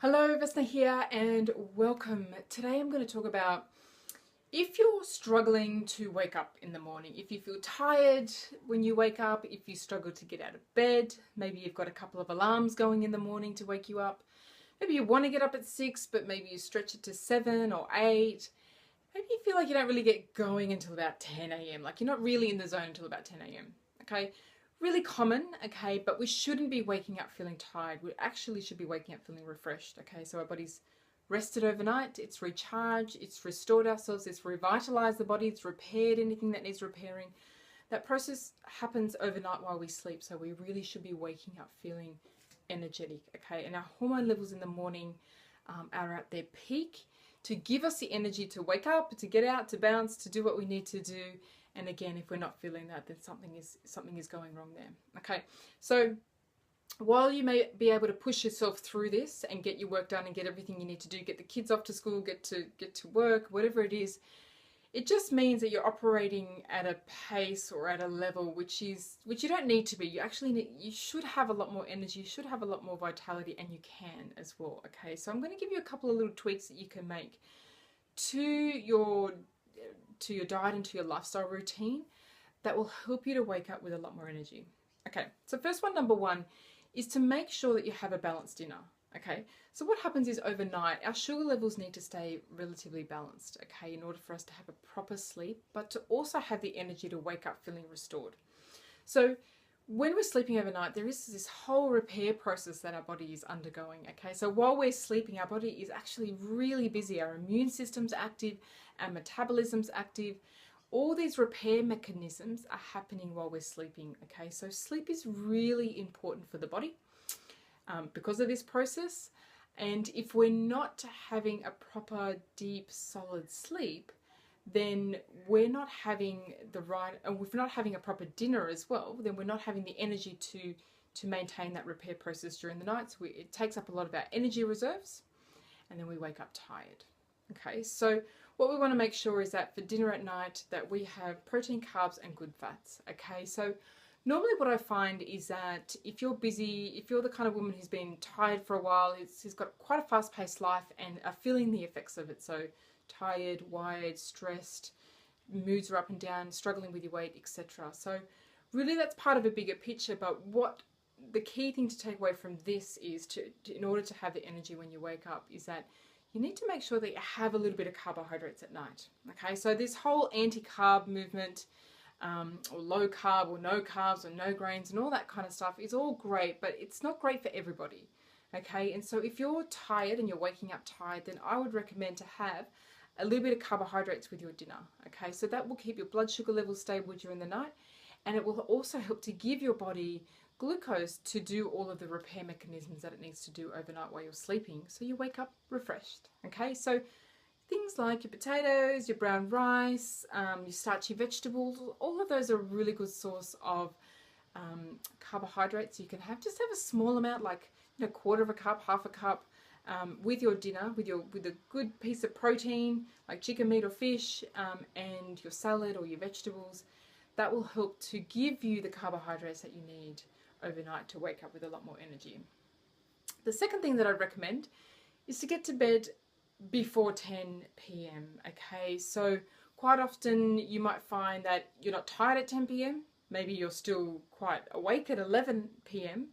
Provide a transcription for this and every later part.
Hello, Vesna here and welcome. Today I'm going to talk about if you're struggling to wake up in the morning, if you feel tired when you wake up, if you struggle to get out of bed, maybe you've got a couple of alarms going in the morning to wake you up. Maybe you want to get up at 6, but maybe you stretch it to 7 or 8. Maybe you feel like you don't really get going until about 10 a.m. Like you're not really in the zone until about 10 a.m. Okay, really common. Okay, but we shouldn't be waking up feeling tired. We actually should be waking up feeling refreshed. Okay, so our body's rested overnight, it's recharged, it's restored ourselves, it's revitalized the body, it's repaired anything that needs repairing. That process happens overnight while we sleep, so we really should be waking up feeling energetic. Okay, and our hormone levels in the morning are at their peak to give us the energy to wake up, to get out, to bounce, to do what we need to do. And again, if we're not feeling that, then something is going wrong there. Okay, so while you may be able to push yourself through this and get your work done and get everything you need to do, get the kids off to school, get to work, whatever it is, it just means that you're operating at a pace or at a level which you don't need to be. You should have a lot more energy, you should have a lot more vitality, and you can as well. Okay, so I'm going to give you a couple of little tweaks that you can make to your diet and to your lifestyle routine that will help you to wake up with a lot more energy. Okay, so first one, number one, is to make sure that you have a balanced dinner. Okay, so what happens is overnight our sugar levels need to stay relatively balanced, okay, in order for us to have a proper sleep, but to also have the energy to wake up feeling restored. So when we're sleeping overnight, there is this whole repair process that our body is undergoing. Okay, so while we're sleeping, our body is actually really busy. Our immune system's active, our metabolism's active. All these repair mechanisms are happening while we're sleeping. Okay, so sleep is really important for the body because of this process. And if we're not having a proper, deep, solid sleep, then we're not having the right, and if we're not having a proper dinner as well, then we're not having the energy to maintain that repair process during the night. So it takes up a lot of our energy reserves, and then we wake up tired. Okay, so what we want to make sure is that for dinner at night that we have protein, carbs, and good fats. Okay, so normally what I find is that if you're busy, if you're the kind of woman who's been tired for a while, who's got quite a fast-paced life and are feeling the effects of it, so tired, wired, stressed, moods are up and down, struggling with your weight, etc. So really that's part of a bigger picture, but what the key thing to take away from this is in order to have the energy when you wake up, is that you need to make sure that you have a little bit of carbohydrates at night. Okay, so this whole anti-carb movement, or low carb or no carbs or no grains and all that kind of stuff is all great, but it's not great for everybody. Okay, and so if you're tired and you're waking up tired, then I would recommend to have a little bit of carbohydrates with your dinner. Okay, so that will keep your blood sugar levels stable during the night, and it will also help to give your body glucose to do all of the repair mechanisms that it needs to do overnight while you're sleeping, so you wake up refreshed. Okay, so things like your potatoes, your brown rice, your starchy vegetables, all of those are a really good source of carbohydrates you can have. Just have a small amount, like a quarter of a cup, half a cup, with your dinner, with a good piece of protein like chicken, meat or fish, and your salad or your vegetables. That will help to give you the carbohydrates that you need overnight to wake up with a lot more energy. The second thing that I'd recommend is to get to bed before 10 p.m. Okay, so quite often you might find that you're not tired at 10 p.m. Maybe you're still quite awake at 11 p.m.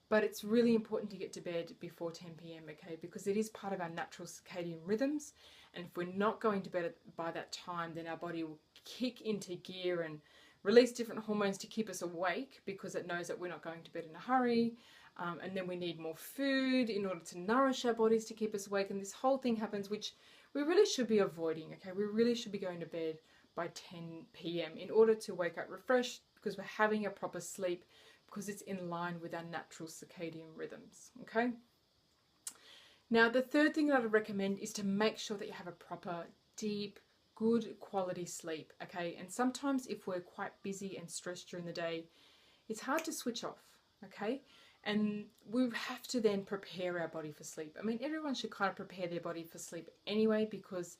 But it's really important to get to bed before 10 p.m. okay, because it is part of our natural circadian rhythms, and if we're not going to bed by that time, then our body will kick into gear and release different hormones to keep us awake, because it knows that we're not going to bed in a hurry, and then we need more food in order to nourish our bodies to keep us awake, and this whole thing happens, which we really should be avoiding. Okay, we really should be going to bed by 10 p.m. in order to wake up refreshed, because we're having a proper sleep, because it's in line with our natural circadian rhythms. Okay, now the third thing that I would recommend is to make sure that you have a proper, deep, good quality sleep. Okay, and sometimes if we're quite busy and stressed during the day, it's hard to switch off. Okay, and we have to then prepare our body for sleep. I mean, everyone should kind of prepare their body for sleep anyway, because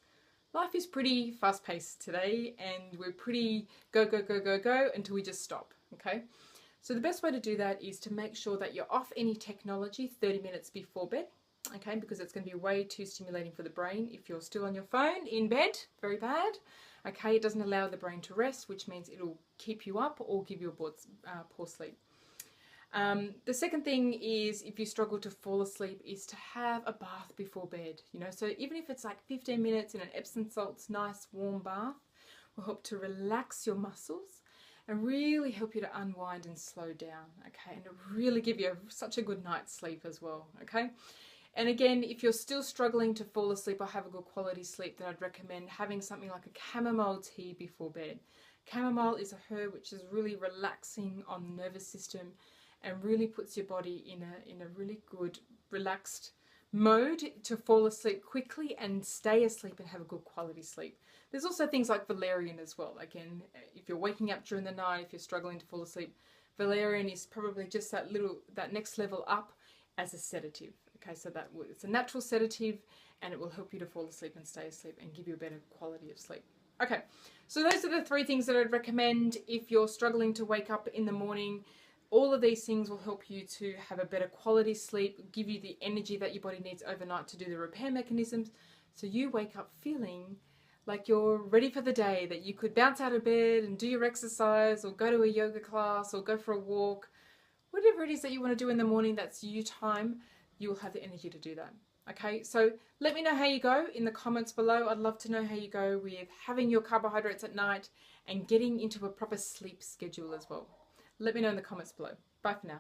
life is pretty fast paced today, and we're pretty go, go, go, go, go until we just stop. Okay, so the best way to do that is to make sure that you're off any technology 30 minutes before bed. okay, because it's going to be way too stimulating for the brain if you're still on your phone in bed, very bad. Okay, it doesn't allow the brain to rest, which means it'll keep you up or give you a poor sleep. The second thing is, if you struggle to fall asleep, is to have a bath before bed. You know, so even if it's like 15 minutes in an Epsom salts nice warm bath, will help to relax your muscles and really help you to unwind and slow down. Okay, and really give you such a good night's sleep as well. Okay. And again, if you're still struggling to fall asleep or have a good quality sleep, then I'd recommend having something like a chamomile tea before bed. Chamomile is a herb which is really relaxing on the nervous system and really puts your body in a really good relaxed mode to fall asleep quickly and stay asleep and have a good quality sleep. There's also things like valerian as well. Again, if you're waking up during the night, if you're struggling to fall asleep, valerian is probably just that next level up as a sedative. Okay, so it's a natural sedative and it will help you to fall asleep and stay asleep and give you a better quality of sleep. Okay, so those are the 3 things that I'd recommend if you're struggling to wake up in the morning. All of these things will help you to have a better quality sleep, give you the energy that your body needs overnight to do the repair mechanisms, so you wake up feeling like you're ready for the day, that you could bounce out of bed and do your exercise or go to a yoga class or go for a walk. Whatever it is that you want to do in the morning, that's you time, you will have the energy to do that. Okay, so let me know how you go in the comments below. I'd love to know how you go with having your carbohydrates at night and getting into a proper sleep schedule as well. Let me know in the comments below. Bye for now.